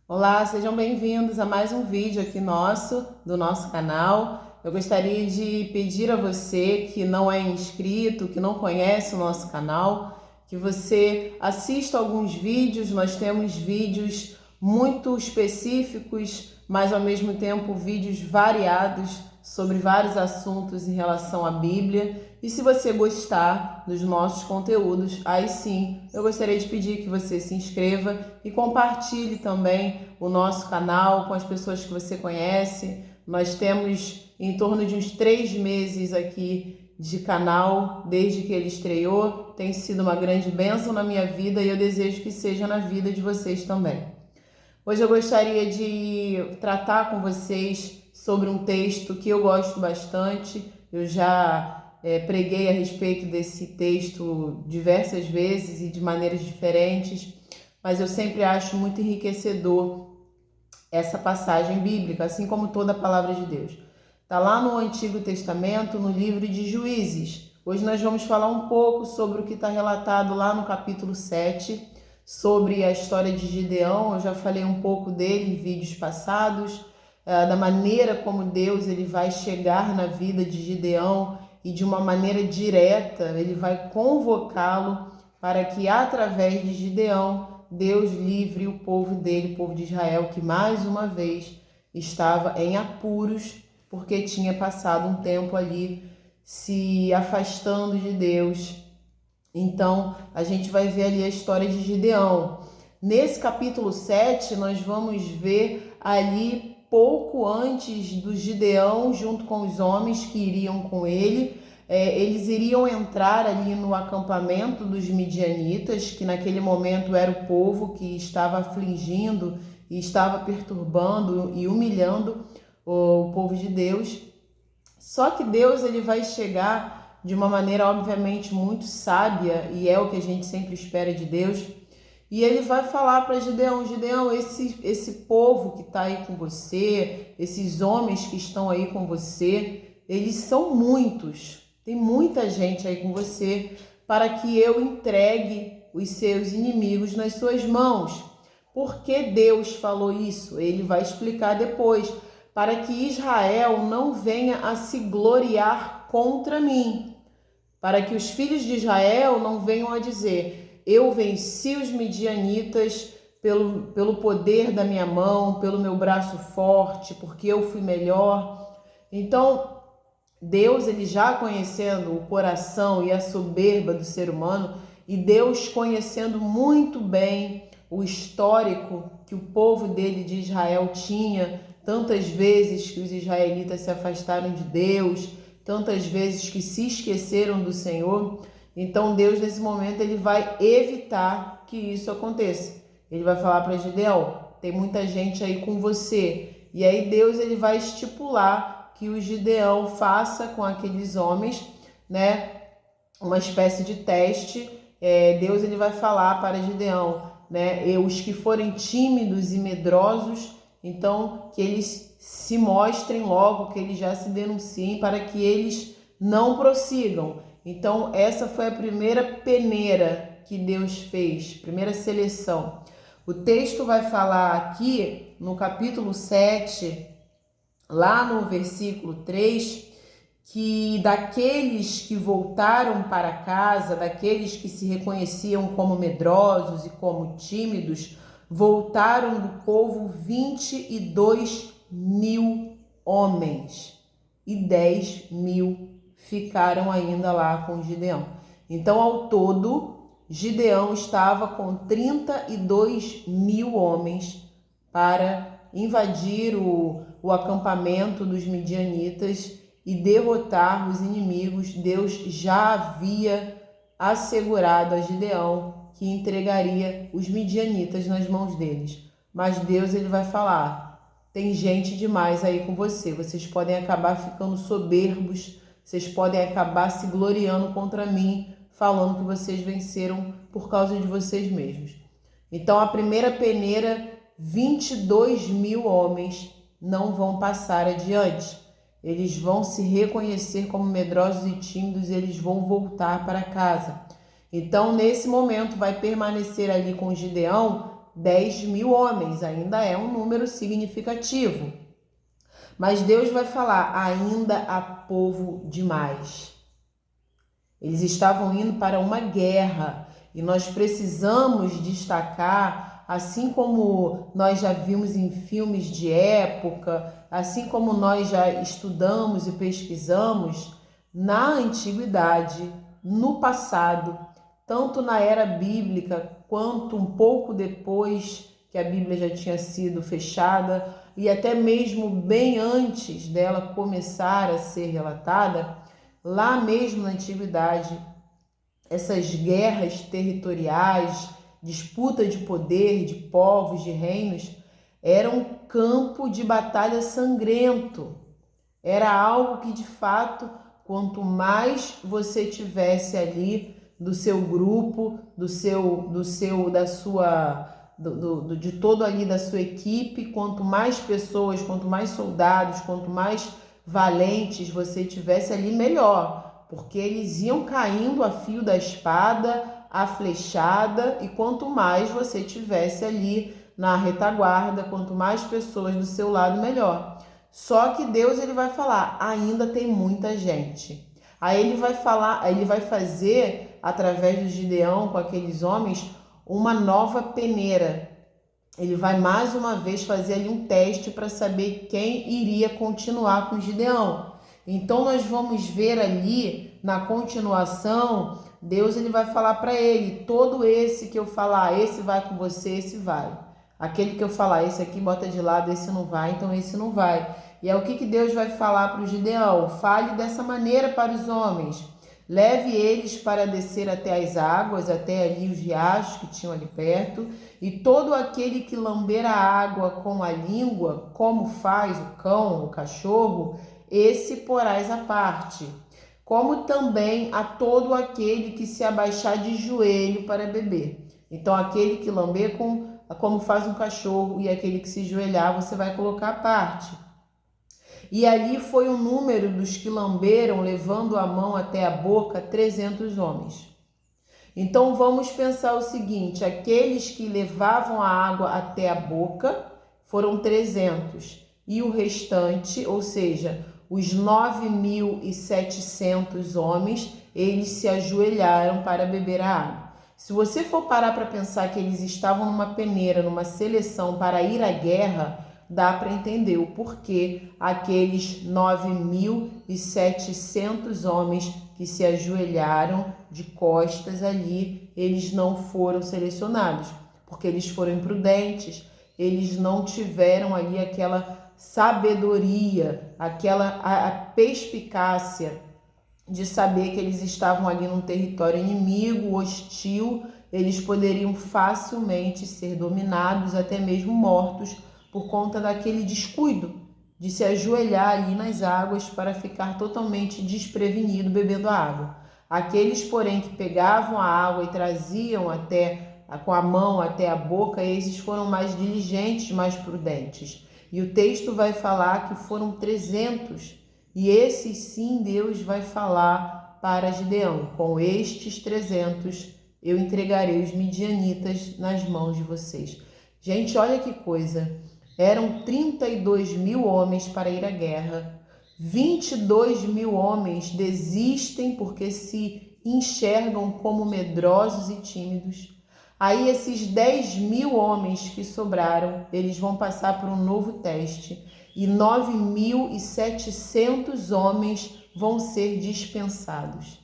Olá, sejam bem-vindos a mais um vídeo aqui do nosso canal. Eu gostaria de pedir a você que não é inscrito, que não conhece o nosso canal, que você assista alguns vídeos. Nós temos vídeos muito específicos, mas ao mesmo tempo vídeos variados sobre vários assuntos em relação à Bíblia. E se você gostar dos nossos conteúdos, aí sim, eu gostaria de pedir que você se inscreva e compartilhe também o nosso canal com as pessoas que você conhece. Nós temos em torno de uns 3 meses aqui de canal, desde que ele estreou. Tem sido uma grande bênção na minha vida e eu desejo que seja na vida de vocês também. Hoje eu gostaria de tratar com vocês sobre um texto que eu gosto bastante. Eu já preguei a respeito desse texto diversas vezes e de maneiras diferentes, mas eu sempre acho muito enriquecedor essa passagem bíblica, assim como toda a palavra de Deus. Está lá no Antigo Testamento, no livro de Juízes. Hoje nós vamos falar um pouco sobre o que está relatado lá no capítulo 7, sobre a história de Gideão. Eu já falei um pouco dele em vídeos passados, da maneira como Deus ele vai chegar na vida de Gideão e de uma maneira direta ele vai convocá-lo para que através de Gideão Deus livre o povo dele, o povo de Israel, que mais uma vez estava em apuros porque tinha passado um tempo ali se afastando de Deus. Então, a gente vai ver ali a história de Gideão. Nesse capítulo 7, nós vamos ver ali pouco antes do Gideão, junto com os homens que iriam com ele, eles iriam entrar ali no acampamento dos midianitas, que naquele momento era o povo que estava afligindo e estava perturbando e humilhando o povo de Deus. Só que Deus ele vai chegar de uma maneira obviamente muito sábia, e é o que a gente sempre espera de Deus, e ele vai falar para Gideão: Gideão, esse povo que está aí com você, esses homens que estão aí com você, eles são muitos, tem muita gente aí com você, para que eu entregue os seus inimigos nas suas mãos. Por que Deus falou isso? Ele vai explicar depois. Para que Israel não venha a se gloriar contra mim, para que os filhos de Israel não venham a dizer: eu venci os midianitas pelo poder da minha mão, pelo meu braço forte, porque eu fui melhor. Então, Deus, ele já conhecendo o coração e a soberba do ser humano, e Deus conhecendo muito bem o histórico que o povo dele de Israel tinha, tantas vezes que os israelitas se afastaram de Deus, tantas vezes que se esqueceram do Senhor. Então Deus, nesse momento, ele vai evitar que isso aconteça. Ele vai falar para Gideão: tem muita gente aí com você. E aí Deus ele vai estipular que o Gideão faça com aqueles homens, né, uma espécie de teste. Deus ele vai falar para Gideão, né, os que forem tímidos e medrosos, então que eles se mostrem logo, que eles já se denunciem, para que eles não prossigam. Então essa foi a primeira peneira que Deus fez, primeira seleção. O texto vai falar aqui no capítulo 7, lá no versículo 3, que daqueles que voltaram para casa, daqueles que se reconheciam como medrosos e como tímidos, voltaram do povo 22.000 homens, e 10.000 ficaram ainda lá com Gideão. Então, ao todo, Gideão estava com 32.000 homens para invadir o acampamento dos midianitas e derrotar os inimigos. Deus já havia assegurado a Gideão que entregaria os midianitas nas mãos deles. Mas Deus ele vai falar: tem gente demais aí com você, vocês podem acabar ficando soberbos, vocês podem acabar se gloriando contra mim, falando que vocês venceram por causa de vocês mesmos. Então a primeira peneira, 22.000 homens não vão passar adiante. Eles vão se reconhecer como medrosos e tímidos, eles vão voltar para casa. Então, nesse momento, vai permanecer ali com Gideão 10.000 homens, ainda é um número significativo. Mas Deus vai falar, ainda há povo demais. Eles estavam indo para uma guerra e nós precisamos destacar, assim como nós já vimos em filmes de época, assim como nós já estudamos e pesquisamos, na antiguidade, no passado, tanto na era bíblica quanto um pouco depois que a Bíblia já tinha sido fechada e até mesmo bem antes dela começar a ser relatada, lá mesmo na antiguidade, essas guerras territoriais, disputa de poder, de povos, de reinos, era um campo de batalha sangrento. Era algo que, de fato, quanto mais você tivesse ali do seu grupo, de todo ali da sua equipe, quanto mais pessoas, quanto mais soldados, quanto mais valentes você tivesse ali, melhor, porque eles iam caindo a fio da espada, a flechada, e quanto mais você tivesse ali na retaguarda, quanto mais pessoas do seu lado, melhor. Só que Deus, ele vai falar, ainda tem muita gente. Aí ele vai falar, ele vai fazer, através do Gideão, com aqueles homens, uma nova peneira. Ele vai mais uma vez fazer ali um teste para saber quem iria continuar com Gideão. Então nós vamos ver ali na continuação, Deus, ele vai falar para ele, todo esse que eu falar, esse vai com você, esse vai. Aquele que eu falar, esse aqui bota de lado, esse não vai, então esse não vai. E é o que Deus vai falar para o Gideão, fale dessa maneira para os homens. Leve eles para descer até as águas, até ali os riachos que tinham ali perto, e todo aquele que lamber a água com a língua, como faz o cão, o cachorro, esse porás à parte. Como também a todo aquele que se abaixar de joelho para beber. Então, aquele que lamber como faz um cachorro e aquele que se joelhar, você vai colocar à parte. E ali foi o número dos que lamberam, levando a mão até a boca, 300 homens. Então vamos pensar o seguinte, aqueles que levavam a água até a boca foram 300. E o restante, ou seja, os 9.700 homens, eles se ajoelharam para beber a água. Se você for parar para pensar que eles estavam numa peneira, numa seleção para ir à guerra, dá para entender o porquê aqueles 9.700 homens que se ajoelharam de costas ali, eles não foram selecionados, porque eles foram imprudentes, eles não tiveram ali aquela sabedoria, a perspicácia de saber que eles estavam ali num território inimigo, hostil, eles poderiam facilmente ser dominados, até mesmo mortos, por conta daquele descuido de se ajoelhar ali nas águas para ficar totalmente desprevenido bebendo a água. Aqueles, porém, que pegavam a água e traziam com a mão até a boca, esses foram mais diligentes, mais prudentes. E o texto vai falar que foram 300, e esses sim Deus vai falar para Gideão, com estes 300 eu entregarei os midianitas nas mãos de vocês. Gente, olha que coisa, eram 32.000 homens para ir à guerra, 22.000 homens desistem porque se enxergam como medrosos e tímidos. Aí esses 10.000 homens que sobraram, eles vão passar por um novo teste e 9.700 homens vão ser dispensados.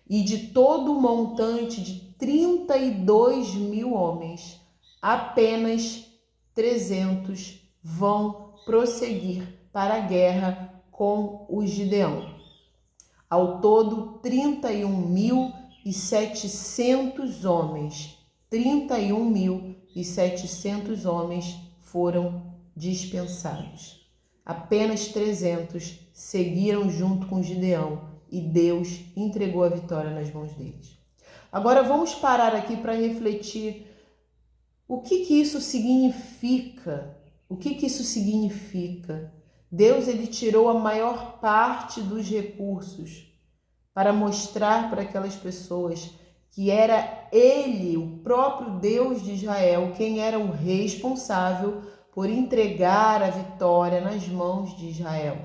E de todo o montante de 32.000 homens, apenas 300 vão prosseguir para a guerra com o Gideão. Ao todo, 31.700 homens. 31.700 homens foram dispensados. Apenas 300 seguiram junto com Gideão e Deus entregou a vitória nas mãos deles. Agora vamos parar aqui para refletir o que isso significa. O que isso significa? Deus, ele tirou a maior parte dos recursos para mostrar para aquelas pessoas que era ele, o próprio Deus de Israel, quem era o responsável por entregar a vitória nas mãos de Israel.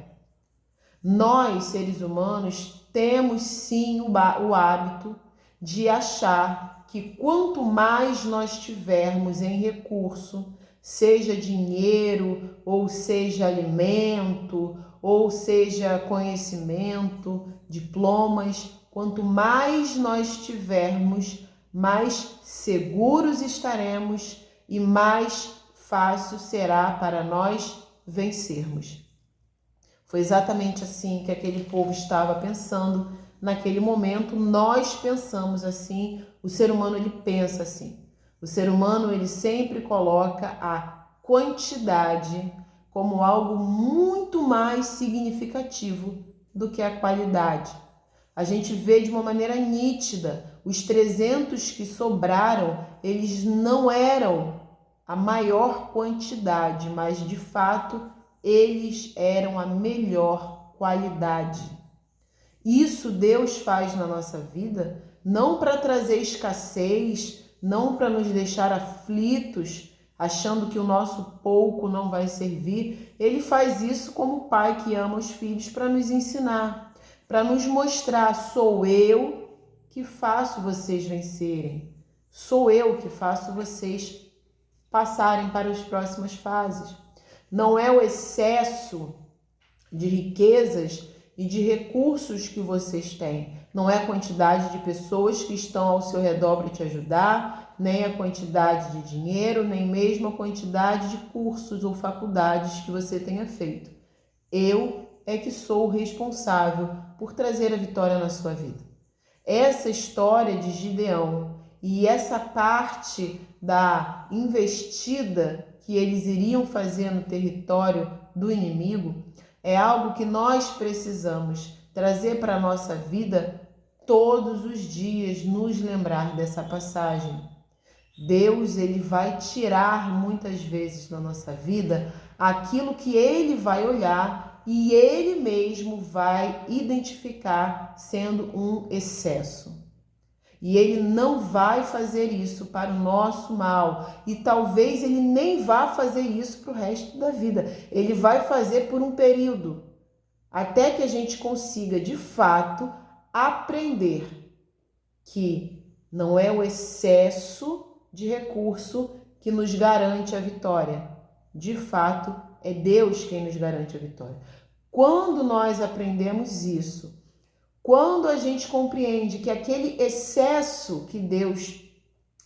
Nós, seres humanos, temos sim o hábito de achar que quanto mais nós tivermos em recurso, seja dinheiro, ou seja alimento, ou seja conhecimento, diplomas, quanto mais nós tivermos, mais seguros estaremos e mais fácil será para nós vencermos. Foi exatamente assim que aquele povo estava pensando naquele momento. Nós pensamos assim, o ser humano ele pensa assim. O ser humano ele sempre coloca a quantidade como algo muito mais significativo do que a qualidade. A gente vê de uma maneira nítida, os 300 que sobraram, eles não eram a maior quantidade, mas de fato eles eram a melhor qualidade. Isso Deus faz na nossa vida não para trazer escassez, não para nos deixar aflitos, achando que o nosso pouco não vai servir. Ele faz isso como pai que ama os filhos para nos ensinar, para nos mostrar: sou eu que faço vocês vencerem, sou eu que faço vocês passarem para as próximas fases. Não é o excesso de riquezas e de recursos que vocês têm. Não é a quantidade de pessoas que estão ao seu redor para te ajudar, nem a quantidade de dinheiro, nem mesmo a quantidade de cursos ou faculdades que você tenha feito. Eu é que sou o responsável por trazer a vitória na sua vida. Essa história de Gideão e essa parte da investida que eles iriam fazer no território do inimigo é algo que nós precisamos trazer para a nossa vida todos os dias, nos lembrar dessa passagem. Deus, ele vai tirar muitas vezes na nossa vida aquilo que ele vai olhar e ele mesmo vai identificar sendo um excesso. E ele não vai fazer isso para o nosso mal. E talvez ele nem vá fazer isso para o resto da vida. Ele vai fazer por um período, até que a gente consiga, de fato, aprender que não é o excesso de recurso que nos garante a vitória. De fato, é Deus quem nos garante a vitória. Quando nós aprendemos isso, quando a gente compreende que aquele excesso que Deus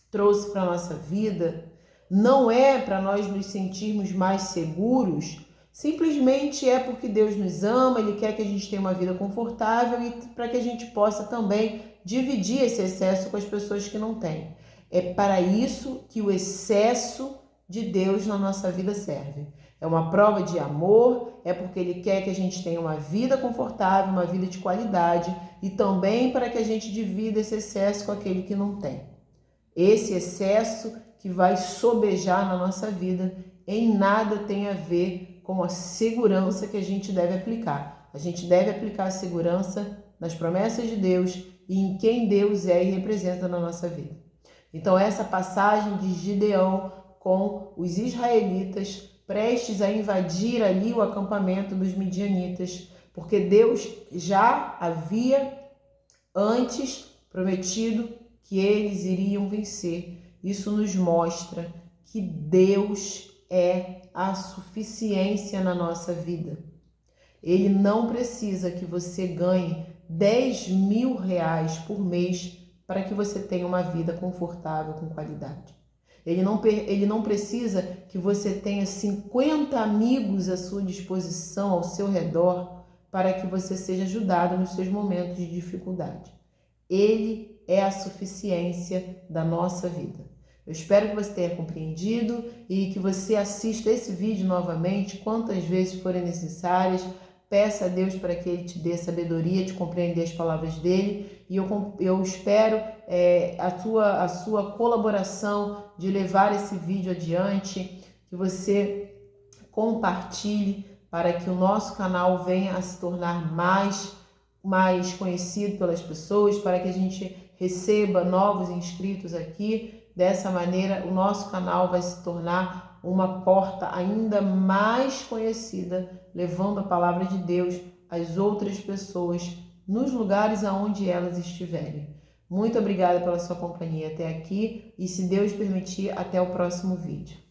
trouxe para a nossa vida não é para nós nos sentirmos mais seguros, simplesmente é porque Deus nos ama, Ele quer que a gente tenha uma vida confortável e para que a gente possa também dividir esse excesso com as pessoas que não têm. É para isso que o excesso de Deus na nossa vida serve. É uma prova de amor, é porque Ele quer que a gente tenha uma vida confortável, uma vida de qualidade e também para que a gente divida esse excesso com aquele que não tem. Esse excesso que vai sobejar na nossa vida em nada tem a ver com a segurança que a gente deve aplicar. A gente deve aplicar a segurança nas promessas de Deus e em quem Deus é e representa na nossa vida. Então essa passagem de Gideão com os israelitas prestes a invadir ali o acampamento dos midianitas, porque Deus já havia antes prometido que eles iriam vencer. Isso nos mostra que Deus é a suficiência na nossa vida. Ele não precisa que você ganhe 10 mil reais por mês para que você tenha uma vida confortável com qualidade. Ele não precisa que você tenha 50 amigos à sua disposição, ao seu redor, para que você seja ajudado nos seus momentos de dificuldade. Ele é a suficiência da nossa vida. Eu espero que você tenha compreendido e que você assista esse vídeo novamente, quantas vezes forem necessárias. Peça a Deus para que Ele te dê sabedoria de compreender as palavras dEle. E eu espero a sua colaboração de levar esse vídeo adiante, que você compartilhe para que o nosso canal venha a se tornar mais conhecido pelas pessoas, para que a gente receba novos inscritos aqui. Dessa maneira, o nosso canal vai se tornar uma porta ainda mais conhecida, levando a palavra de Deus às outras pessoas nos lugares aonde elas estiverem. Muito obrigada pela sua companhia até aqui e, se Deus permitir, até o próximo vídeo.